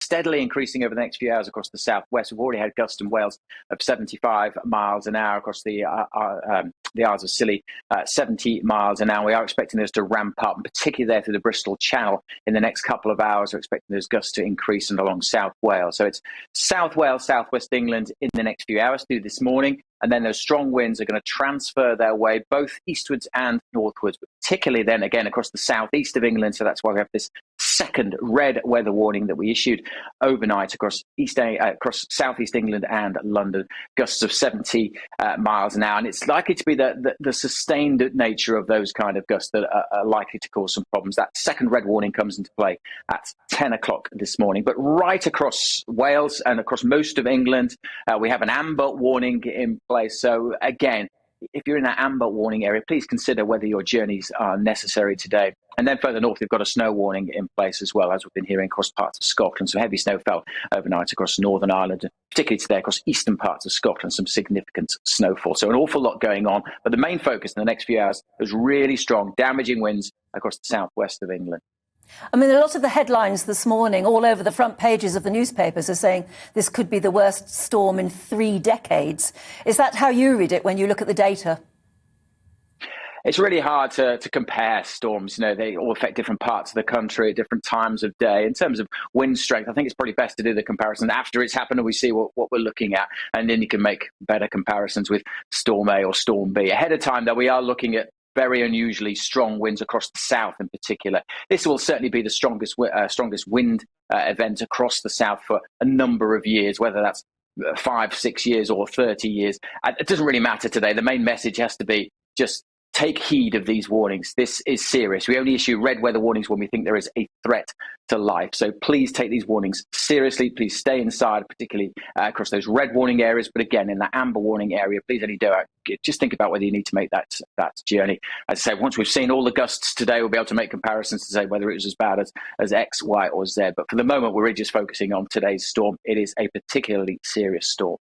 steadily increasing over the next few hours across the southwest. We've already had gusts in Wales of 75 miles an hour across the Isles of Scilly, 70 miles an hour. We are expecting those to ramp up, particularly there through the Bristol Channel in the next couple of hours. We're expecting those gusts to increase and along South Wales. So it's South Wales, southwest England in the next few hours through this morning. And then those strong winds are going to transfer their way both eastwards and northwards, but particularly then again across the southeast of England. So that's why we have this second red weather warning that we issued overnight across southeast England and London, gusts of 70 miles an hour. And it's likely to be the sustained nature of those kind of gusts that are likely to cause some problems. That second red warning comes into play at 10 o'clock this morning. But right across Wales and across most of England, we have an amber warning in place. So again, if you're in that amber warning area, please consider whether your journeys are necessary today. And then further north, we've got a snow warning in place as well, as we've been hearing across parts of Scotland. So heavy snow fell overnight across Northern Ireland, particularly today across eastern parts of Scotland, some significant snowfall. So an awful lot going on. But the main focus in the next few hours is really strong, damaging winds across the southwest of England. I mean, a lot of the headlines this morning, all over the front pages of the newspapers, are saying this could be the worst storm in 3 decades. Is that how you read it when you look at the data? It's really hard to compare storms. You know, they all affect different parts of the country at different times of day. In terms of wind strength, I think it's probably best to do the comparison after it's happened and we see what we're looking at. And then you can make better comparisons with Storm A or Storm B. Ahead of time, though, we are looking at very unusually strong winds across the south in particular. This will certainly be the strongest wind event across the south for a number of years, whether that's 5, 6 years or 30 years. It doesn't really matter today. The main message has to be just take heed of these warnings. This is serious. We only issue red weather warnings when we think there is a threat to life. So please take these warnings seriously. Please stay inside, particularly across those red warning areas. But again, in that amber warning area, please only do it. Just think about whether you need to make that journey. As I say, once we've seen all the gusts today, we'll be able to make comparisons to say whether it was as bad as X, Y, or Z. But for the moment, we're really just focusing on today's storm. It is a particularly serious storm.